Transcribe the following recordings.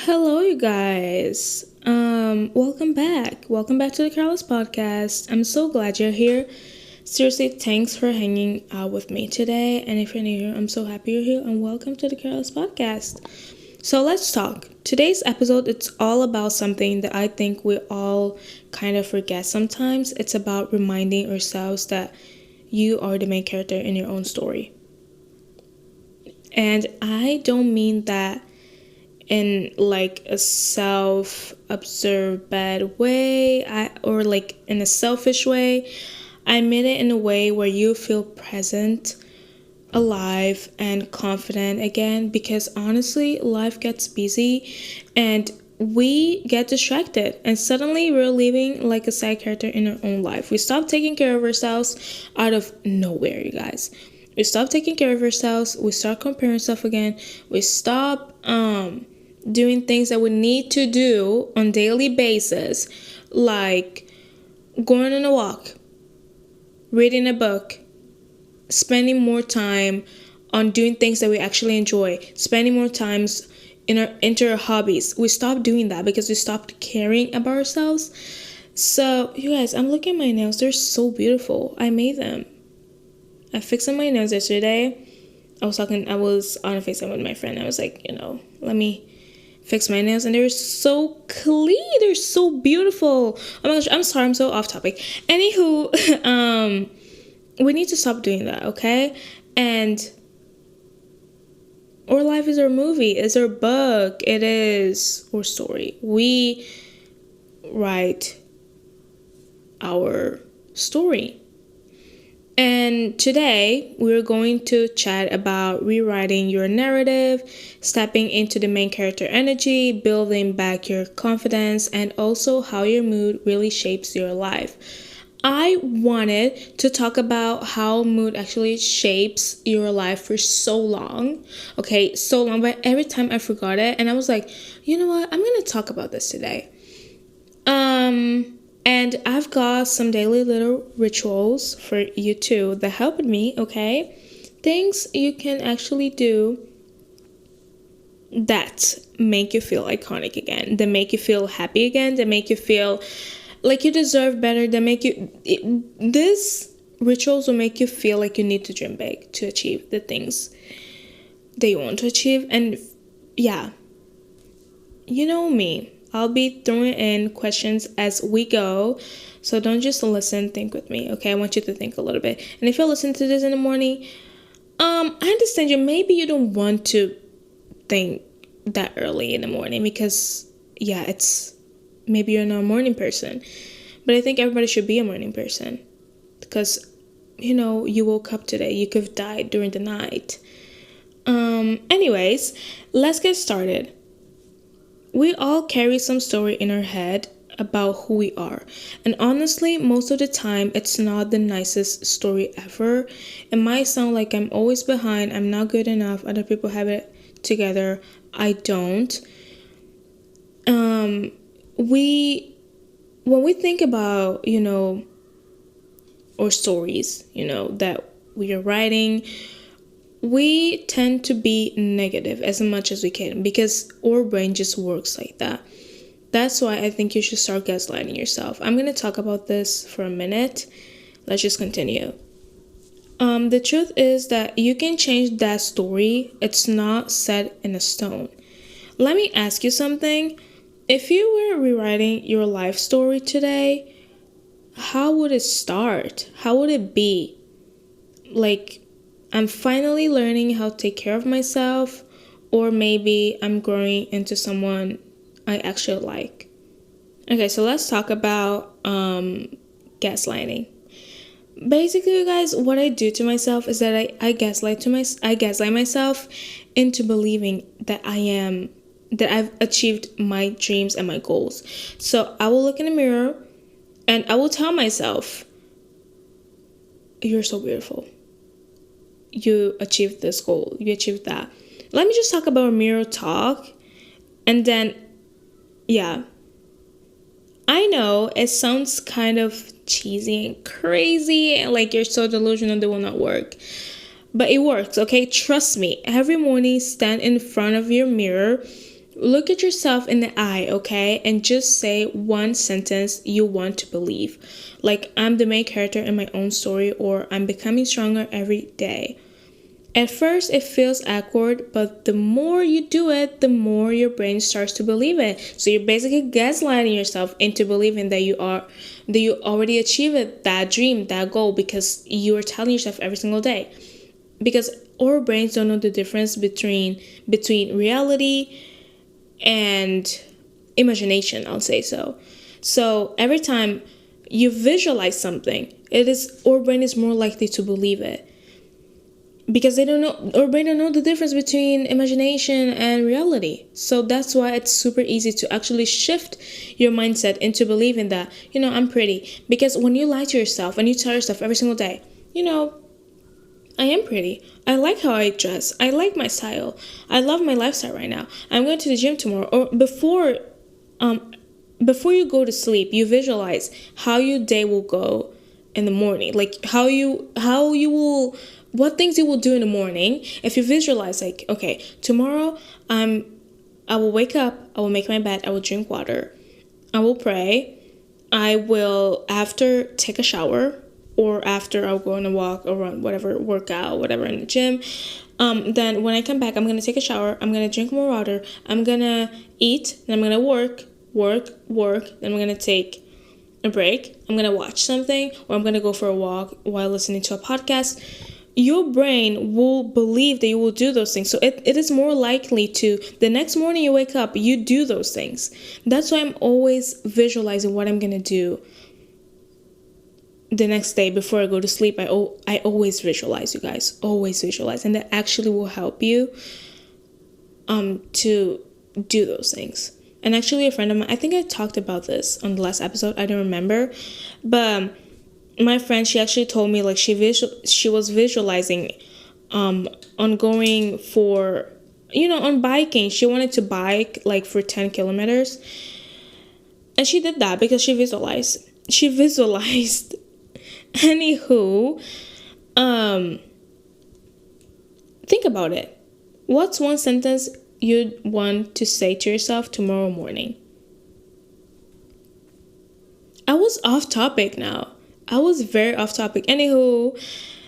Hello, you guys. Welcome back. Welcome back to the Careless Podcast. I'm so glad you're here. Seriously, thanks for hanging out with me today. And if you're new here, I'm so happy you're here. And welcome to the Careless Podcast. So let's talk. Today's episode, it's all about something that I think we all kind of forget sometimes. It's about reminding ourselves that you are the main character in your own story. And I don't mean that in like a self-observed bad way, or like in a selfish way. I mean it in a way where you feel present, alive, and confident again, because honestly, life gets busy and we get distracted, and suddenly we're living like a side character in our own life. We stop taking care of ourselves out of nowhere, you guys. We stop taking care of ourselves. We start comparing stuff again. We stop doing things that we need to do on daily basis, like going on a walk, reading a book, spending more time on doing things that we actually enjoy, spending more times into our hobbies. We stop doing that because we stopped caring about ourselves. So you guys, I'm looking at my nails. They're so beautiful. I made them. I fixed my nails yesterday. I was on a FaceTime with my friend. I was like, let me fix my nails, and they're so clean. They're so beautiful. Oh my gosh, I'm sorry, I'm so off topic. Anywho, we need to stop doing that, okay? And our life is our movie, it's our book, it is our story. We write our story. And today, we're going to chat about rewriting your narrative, stepping into the main character energy, building back your confidence, and also how your mood really shapes your life. I wanted to talk about how mood actually shapes your life for so long. Okay, so long, but every time I forgot it, and I was like, you know what? I'm going to talk about this today. And I've got some daily little rituals for you too that helped me, okay? Things you can actually do that make you feel iconic again, that make you feel happy again, that make you feel like you deserve better, that make you... These rituals will make you feel like you need to dream big to achieve the things that you want to achieve. And yeah, you know me. I'll be throwing in questions as we go, so don't just listen, think with me, okay? I want you to think a little bit. And if you listen to this in the morning, I understand you. Maybe you don't want to think that early in the morning because, yeah, maybe you're not a morning person. But I think everybody should be a morning person because, you woke up today. You could have died during the night. Anyways, let's get started. We all carry some story in our head about who we are. And honestly, most of the time, it's not the nicest story ever. It might sound like I'm always behind, I'm not good enough, other people have it together, I don't. When we think about, our stories, that we are writing, we tend to be negative as much as we can because our brain just works like that. That's why I think you should start gaslighting yourself. I'm going to talk about this for a minute. Let's just continue. The truth is that you can change that story. It's not set in a stone. Let me ask you something. If you were rewriting your life story today, how would it start? How would it be? Like, I'm finally learning how to take care of myself, or maybe I'm growing into someone I actually like. Okay, so let's talk about gaslighting. Basically, you guys, what I do to myself is that I gaslight myself into believing that I've achieved my dreams and my goals. So I will look in the mirror and I will tell myself, you're so beautiful. You achieved this goal, you achieved that. Let me just talk about mirror talk. And then, yeah, I know it sounds kind of cheesy and crazy and like you're so delusional that will not work, but it works, okay? Trust me. Every morning, stand in front of your mirror Look at yourself in the eye, okay? And just say one sentence you want to believe. Like, I'm the main character in my own story, or I'm becoming stronger every day. At first, it feels awkward, but the more you do it, the more your brain starts to believe it. So you're basically gaslighting yourself into believing that you already achieved it, that dream, that goal, because you are telling yourself every single day. Because our brains don't know the difference between reality and imagination, I'll say so. So every time you visualize something, our brain is more likely to believe it. Because our brain don't know the difference between imagination and reality. So that's why it's super easy to actually shift your mindset into believing that, I'm pretty. Because when you lie to yourself and you tell yourself every single day, I am pretty. I like how I dress. I like my style. I love my lifestyle right now. I'm going to the gym tomorrow. Or before you go to sleep, you visualize how your day will go in the morning. Like how you will, what things you will do in the morning. If you visualize, like, okay, tomorrow I will wake up, I will make my bed, I will drink water, I will pray, I will after take a shower, or after I'll go on a walk or run, whatever, workout, whatever in the gym. Then when I come back, I'm going to take a shower, I'm going to drink more water, I'm going to eat, then I'm going to work, then I'm going to take a break, I'm going to watch something, or I'm going to go for a walk while listening to a podcast. Your brain will believe that you will do those things. So it is more likely to, the next morning you wake up, you do those things. That's why I'm always visualizing what I'm going to do the next day before I go to sleep. I always visualize, you guys. Always visualize. And that actually will help you to do those things. And actually a friend of mine, I think I talked about this on the last episode, I don't remember. But my friend, she actually told me like she was visualizing on going for, on biking. She wanted to bike like for 10 kilometers. And she did that because she visualized. Anywho, think about it. What's one sentence you'd want to say to yourself tomorrow morning? I was off topic now. I was very off topic. Anywho,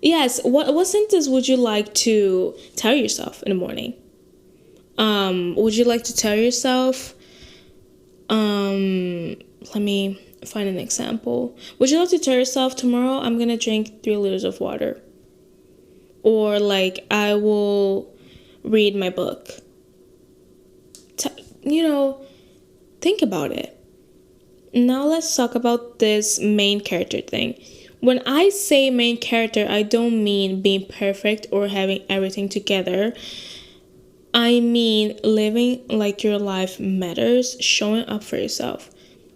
yes, what sentence would you like to tell yourself in the morning? Would you like to tell yourself, let me find an example. Would you like to tell yourself, tomorrow I'm going to drink 3 liters of water? Or like, I will read my book. Think about it. Now let's talk about this main character thing. When I say main character, I don't mean being perfect or having everything together. I mean living like your life matters, showing up for yourself.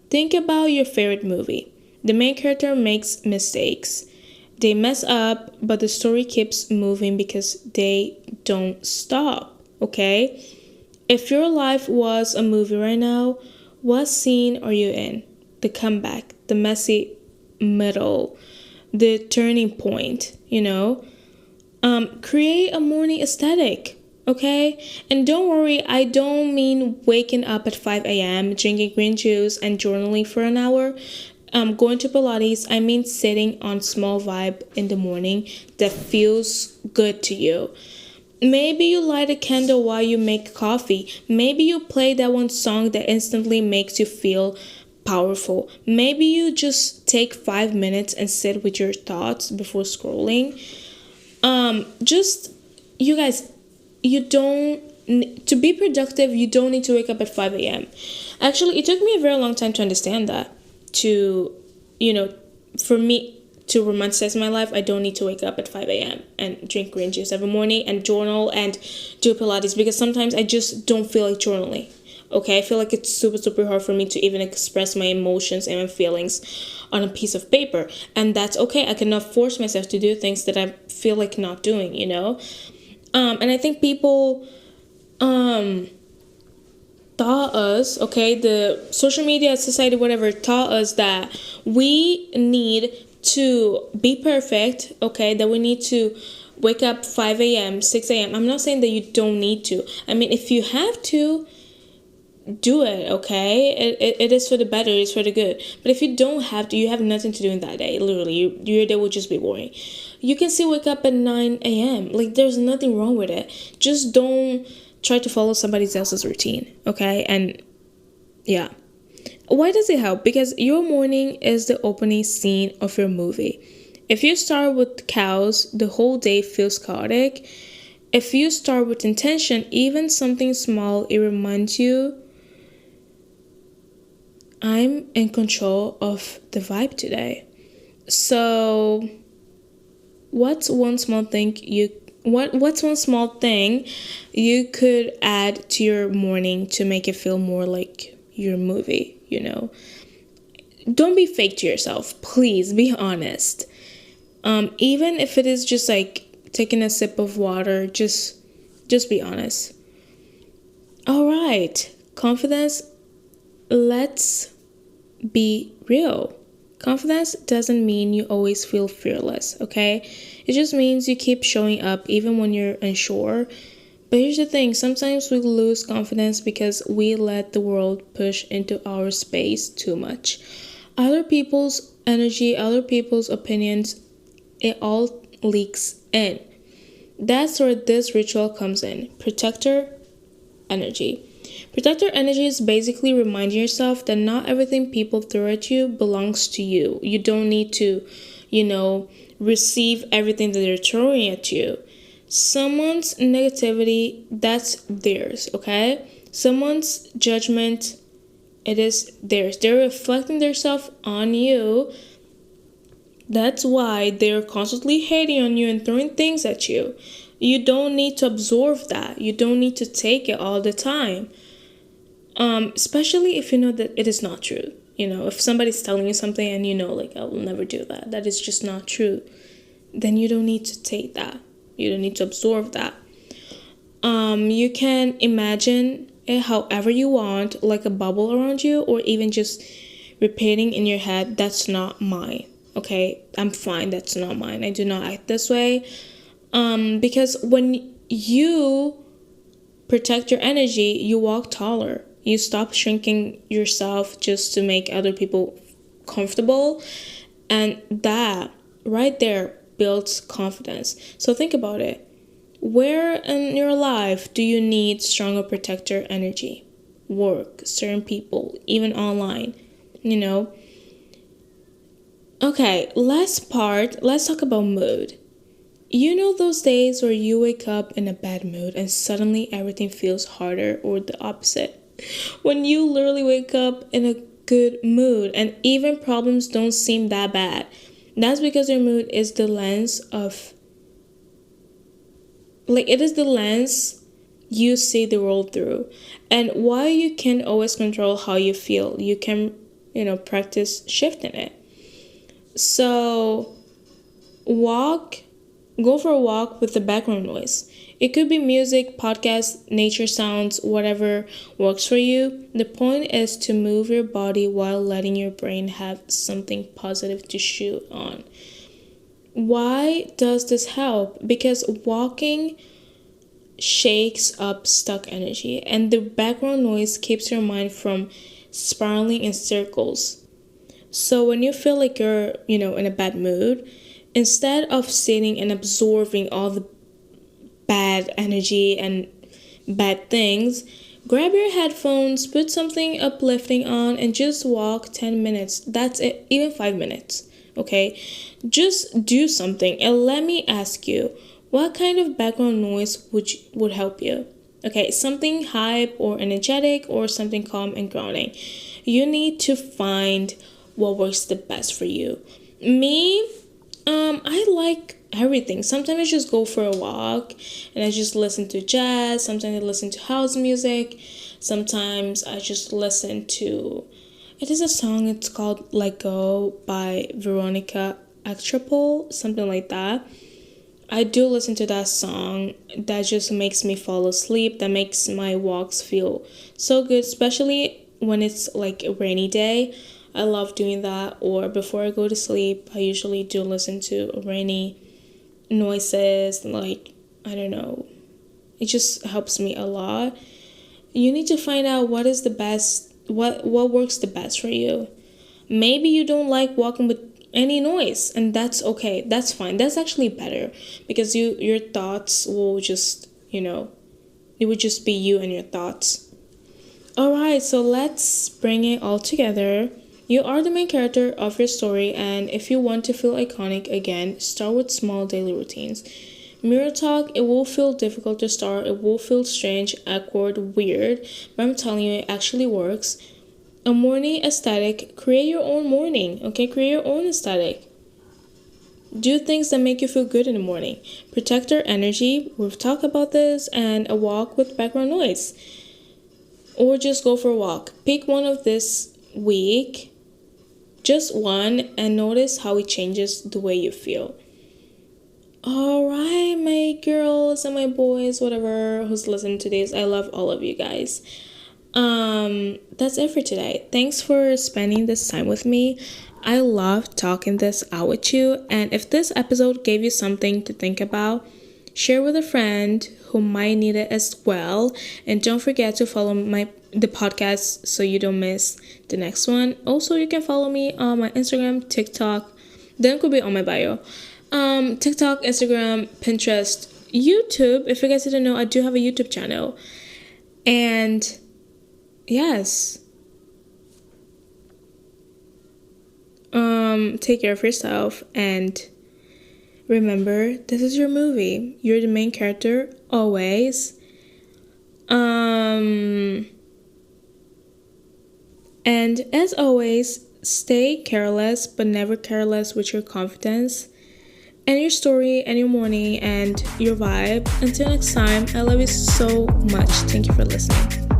Think about your favorite movie. The main character makes mistakes. They mess up, but the story keeps moving because they don't stop, okay? If your life was a movie right now, what scene are you in? The comeback, the messy middle, the turning point, Create a morning aesthetic, okay? And don't worry, I don't mean waking up at 5 a.m., drinking green juice, and journaling for an hour. Going to Pilates, I mean sitting on small vibe in the morning that feels good to you. Maybe you light a candle while you make coffee. Maybe you play that one song that instantly makes you feel powerful. Maybe you just take 5 minutes and sit with your thoughts before scrolling. You guys, to be productive, you don't need to wake up at 5 a.m. Actually, it took me a very long time to understand that. For me to romanticize my life, I don't need to wake up at 5 a.m. and drink green juice every morning and journal and do Pilates, because sometimes I just don't feel like journaling. Okay, I feel like it's super, super hard for me to even express my emotions and my feelings on a piece of paper. And that's okay. I cannot force myself to do things that I feel like not doing, And I think people taught us, okay, the social media, society, whatever, taught us that we need to be perfect, okay, that we need to wake up 5 a.m., 6 a.m. I'm not saying that you don't need to. I mean, if you have to, do it, okay? It is for the better, it's for the good. But if you don't have to, you have nothing to do in that day, literally, your day will just be boring. You can still wake up at 9 a.m. Like, there's nothing wrong with it. Just don't try to follow somebody else's routine, okay? And yeah. Why does it help? Because your morning is the opening scene of your movie. If you start with cows, the whole day feels chaotic. If you start with intention, even something small, it reminds you, I'm in control of the vibe today. So, what's one small thing what's one small thing you could add to your morning to make it feel more like your movie? Don't be fake to yourself. Please be honest. Even if it is just like taking a sip of water, just be honest. All right, confidence. Let's be real. Confidence doesn't mean you always feel fearless, okay? It just means you keep showing up even when you're unsure. But here's the thing, sometimes we lose confidence because we let the world push into our space too much. Other people's energy, other people's opinions, it all leaks in. That's where this ritual comes in. Protector energy. Protector energy is basically reminding yourself that not everything people throw at you belongs to you. You don't need to, receive everything that they're throwing at you. Someone's negativity, that's theirs, okay? Someone's judgment, it is theirs. They're reflecting themselves on you. That's why they're constantly hating on you and throwing things at you. You don't need to absorb that. You don't need to take it all the time. Especially if you know that it is not true. If somebody's telling you something and like, I will never do that. That is just not true. Then you don't need to take that. You don't need to absorb that. You can imagine it however you want, like a bubble around you, or even just repeating in your head, that's not mine. Okay, I'm fine, that's not mine. I do not act this way. Because when you protect your energy, you walk taller. You stop shrinking yourself just to make other people comfortable. And that right there builds confidence. So think about it. Where in your life do you need stronger protector energy? Work, certain people, even online, Okay, last part, let's talk about mood. Those days where you wake up in a bad mood and suddenly everything feels harder, or the opposite. When you literally wake up in a good mood and even problems don't seem that bad. That's because your mood is the lens of, it is the lens you see the world through. And while you can't always control how you feel, you can, practice shifting it. So, go for a walk with the background noise. It could be music, podcast, nature sounds, whatever works for you. The point is to move your body while letting your brain have something positive to shoot on. Why does this help? Because walking shakes up stuck energy, and the background noise keeps your mind from spiraling in circles. So when you feel like you're, in a bad mood, instead of sitting and absorbing all the bad energy and bad things, grab your headphones, put something uplifting on, and just walk 10 minutes. That's it, even 5 minutes, okay? Just do something, and let me ask you, what kind of background noise would help you? Okay, something hype or energetic, or something calm and grounding. You need to find what works the best for you. Me, I like everything. Sometimes I just go for a walk and I just listen to jazz. Sometimes I listen to house music. Sometimes I just listen to, it is a song, it's called Let Go by Veronica Extrapol, something like that. I do listen to that song. That just makes me fall asleep. That makes my walks feel so good, especially when it's like a rainy day. I love doing that. Or before I go to sleep, I usually do listen to rainy noises. Like, I don't know. It just helps me a lot. You need to find out what is the best, what works the best for you. Maybe you don't like walking with any noise, and that's okay. That's fine. That's actually better because your thoughts will just, it would just be you and your thoughts. All right, so let's bring it all together. You are the main character of your story, and if you want to feel iconic again, start with small daily routines. Mirror talk, it will feel difficult to start, it will feel strange, awkward, weird, but I'm telling you, it actually works. A morning aesthetic, create your own morning, okay? Create your own aesthetic. Do things that make you feel good in the morning. Protect your energy, we've talked about this, and a walk with background noise. Or just go for a walk. Pick one of this week, just one, and notice how it changes the way you feel. All right, my girls and my boys, whatever, who's listening to this, I love all of you guys. That's it for today. Thanks for spending this time with me. I love talking this out with you, and if this episode gave you something to think about, share with a friend who might need it as well, and don't forget to follow the podcast so you don't miss the next one. Also, you can follow me on my Instagram, TikTok, then could be on my bio. TikTok, Instagram, Pinterest, YouTube. If you guys didn't know, I do have a YouTube channel. And yes, take care of yourself, and remember, this is your movie. You're the main character always. And as always, stay careless but never careless with your confidence and your story and your morning and your vibe. Until next time, I love you so much. Thank you for listening.